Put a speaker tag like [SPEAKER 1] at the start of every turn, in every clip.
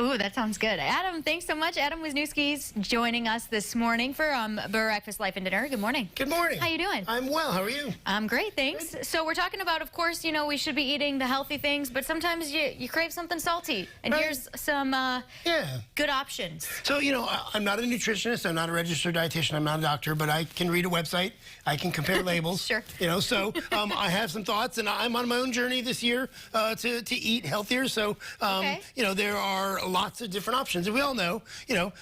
[SPEAKER 1] Ooh, that sounds good. Adam, thanks so much. Adam Wisniewski's joining us this morning for Breakfast, Life, and Dinner. Good morning.
[SPEAKER 2] Good morning.
[SPEAKER 1] How you doing?
[SPEAKER 2] I'm well. How are you?
[SPEAKER 1] I'm great, thanks.
[SPEAKER 2] Good.
[SPEAKER 1] So we're talking about, of course, you know, we should be eating the healthy things, but sometimes you crave something salty. And
[SPEAKER 2] right.
[SPEAKER 1] here's some good options.
[SPEAKER 2] So, you know, I'm not a nutritionist. I'm not a registered dietitian. I'm not a doctor, but I can read a website. I can compare labels.
[SPEAKER 1] Sure.
[SPEAKER 2] You know, so I have some thoughts, and I'm on my own journey this year to eat healthier. So, you know, there are lots of different options. And we all know, you know,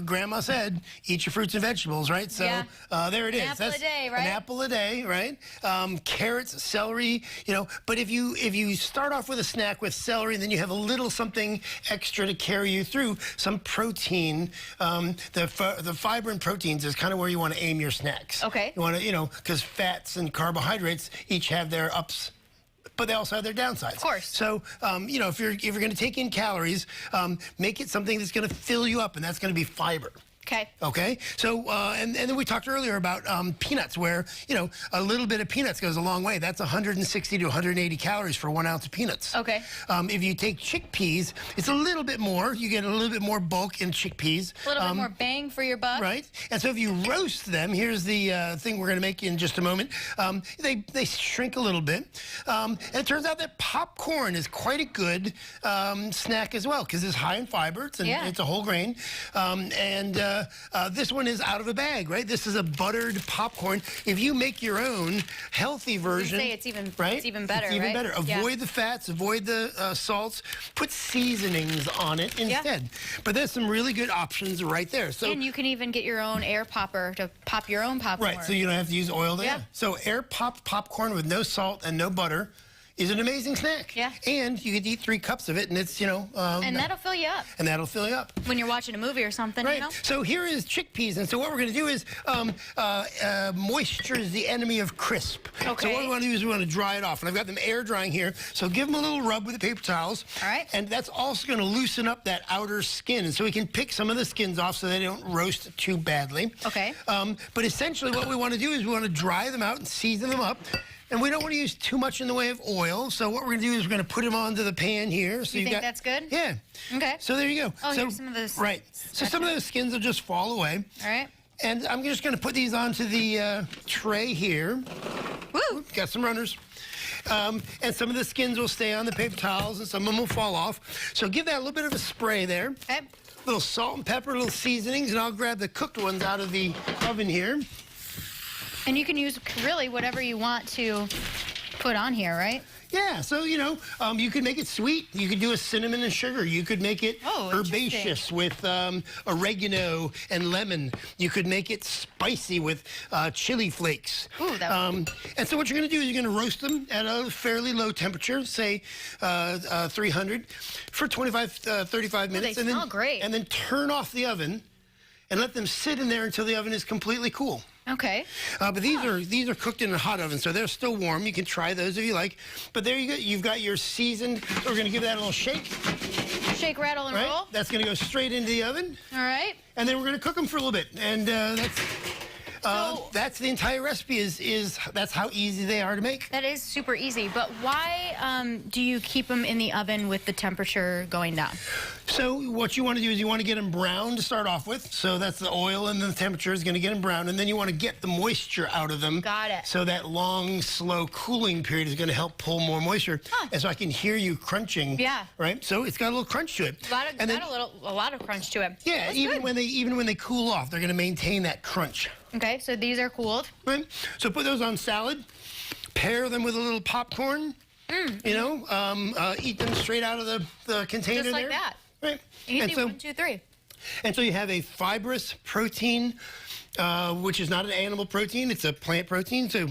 [SPEAKER 2] Grandma said, eat your fruits and vegetables, right? So there it is.
[SPEAKER 1] An apple a day, right?
[SPEAKER 2] An apple a day, right? Carrots, celery, you know. But if you start off with a snack with celery, then you have a little something extra to carry you through, some protein. The fiber and proteins is kind of where you want to aim your snacks.
[SPEAKER 1] Okay.
[SPEAKER 2] You want to, you know, because fats and carbohydrates each have their ups, but they also have their downsides. Of
[SPEAKER 1] course. So,
[SPEAKER 2] you know, if you're going to take in calories, make it something that's going to fill you up, and that's going to be fiber.
[SPEAKER 1] Okay.
[SPEAKER 2] Okay. So, and then we talked earlier about peanuts, where, you know, a little bit of peanuts goes a long way. That's 160 to 180 calories for 1 ounce of peanuts.
[SPEAKER 1] Okay.
[SPEAKER 2] If you take chickpeas, it's a little bit more. You get a little bit more bulk in chickpeas.
[SPEAKER 1] A little bit more bang for your buck.
[SPEAKER 2] Right. And so if you roast them, here's the thing we're going to make in just a moment. They shrink a little bit. And it turns out that popcorn is quite a good snack as well, because it's high in fiber. It's a whole grain. This one is out of a bag, right? This is a buttered popcorn. If you make your own healthy version,
[SPEAKER 1] it's even
[SPEAKER 2] right?
[SPEAKER 1] It's even better.
[SPEAKER 2] It's even
[SPEAKER 1] right?
[SPEAKER 2] better. Avoid the fats, avoid the salts. Put seasonings on it instead. But there's some really good options right there. So,
[SPEAKER 1] and you can even get your own air popper to pop your own popcorn.
[SPEAKER 2] Right. So you don't have to use oil there.
[SPEAKER 1] Yeah.
[SPEAKER 2] So air popped popcorn with no salt and no butter is an amazing snack.
[SPEAKER 1] Yeah.
[SPEAKER 2] And you could eat 3 cups of it, and it's, you know...
[SPEAKER 1] and that'll fill you up.
[SPEAKER 2] And that'll fill you up.
[SPEAKER 1] When you're watching a movie or something,
[SPEAKER 2] right.
[SPEAKER 1] you know?
[SPEAKER 2] So here is chickpeas, and so what we're going to do is moisture is the enemy of crisp.
[SPEAKER 1] Okay.
[SPEAKER 2] So what we want to do is we want to dry it off, and I've got them air drying here, so give them a little rub with the paper towels.
[SPEAKER 1] All right.
[SPEAKER 2] And that's also going to loosen up that outer skin, and so we can pick some of the skins off so they don't roast too badly.
[SPEAKER 1] Okay.
[SPEAKER 2] But essentially what we want to do is we want to dry them out and season them up. And we don't want to use too much in the way of oil, so what we're going to do is we're going to put them onto the pan here. So
[SPEAKER 1] you think that's good?
[SPEAKER 2] Yeah.
[SPEAKER 1] Okay.
[SPEAKER 2] So there you go.
[SPEAKER 1] Oh,
[SPEAKER 2] so,
[SPEAKER 1] here's some of those.
[SPEAKER 2] Right. So some of those skins will just fall away.
[SPEAKER 1] All right.
[SPEAKER 2] And I'm just going to put these onto the tray here.
[SPEAKER 1] Woo!
[SPEAKER 2] Got some runners. And some of the skins will stay on the paper towels, and some of them will fall off. So give that a little bit of a spray there.
[SPEAKER 1] Okay.
[SPEAKER 2] A little salt and pepper, a little seasonings, and I'll grab the cooked ones out of the oven here.
[SPEAKER 1] And you can use really whatever you want to put on here, right?
[SPEAKER 2] Yeah, so, you know, you could make it sweet. You could do a cinnamon and sugar. You could make it herbaceous with oregano and lemon. You could make it spicy with chili flakes.
[SPEAKER 1] Ooh,
[SPEAKER 2] and so what you're going to do is you're going to roast them at a fairly low temperature, say 300, for 35 minutes.
[SPEAKER 1] They smell great.
[SPEAKER 2] And then turn off the oven and let them sit in there until the oven is completely cool.
[SPEAKER 1] Okay.
[SPEAKER 2] But these are cooked in a hot oven, so they're still warm. You can try those if you like. But there you go. You've got your seasoned. So we're going to give that a little shake.
[SPEAKER 1] Shake, rattle, and roll.
[SPEAKER 2] That's going to go straight into the oven.
[SPEAKER 1] All right.
[SPEAKER 2] And then we're going to cook them for a little bit. And that's the entire recipe. That's how easy they are to make.
[SPEAKER 1] That is super easy. But why do you keep them in the oven with the temperature going down?
[SPEAKER 2] So what you want to do is you want to get them brown to start off with. So that's the oil, and the temperature is going to get them brown. And then you want to get the moisture out of them.
[SPEAKER 1] Got it.
[SPEAKER 2] So that long, slow cooling period is going to help pull more moisture.
[SPEAKER 1] Huh.
[SPEAKER 2] And so I can hear you crunching.
[SPEAKER 1] Yeah.
[SPEAKER 2] Right? So it's got a little crunch to it.
[SPEAKER 1] A lot of crunch to it.
[SPEAKER 2] Yeah, even when they cool off, they're going to maintain that crunch.
[SPEAKER 1] Okay, so these are cooled.
[SPEAKER 2] Right. So put those on salad. Pair them with a little popcorn. You know, eat them straight out of the container.
[SPEAKER 1] Just like that.
[SPEAKER 2] Right.
[SPEAKER 1] Easy, 1, 2, 3.
[SPEAKER 2] And so you have a fibrous protein, which is not an animal protein. It's a plant protein. So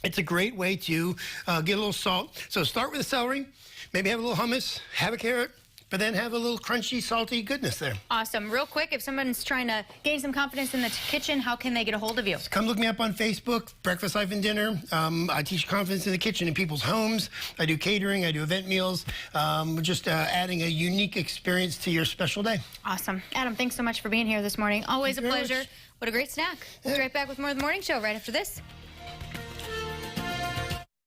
[SPEAKER 2] it's a great way to get a little salt. So start with the celery. Maybe have a little hummus. Have a carrot. But then have a little crunchy, salty goodness there.
[SPEAKER 1] Awesome. Real quick, if someone's trying to gain some confidence in the kitchen, how can they get a hold of you?
[SPEAKER 2] Come look me up on Facebook, Breakfast, Life, and Dinner. I teach confidence in the kitchen in people's homes. I do catering. I do event meals. Just adding a unique experience to your special day.
[SPEAKER 1] Awesome. Adam, thanks so much for being here this morning. Always a pleasure. What a great snack.
[SPEAKER 2] Yeah.
[SPEAKER 1] We'll be right back with more of the morning show right after this.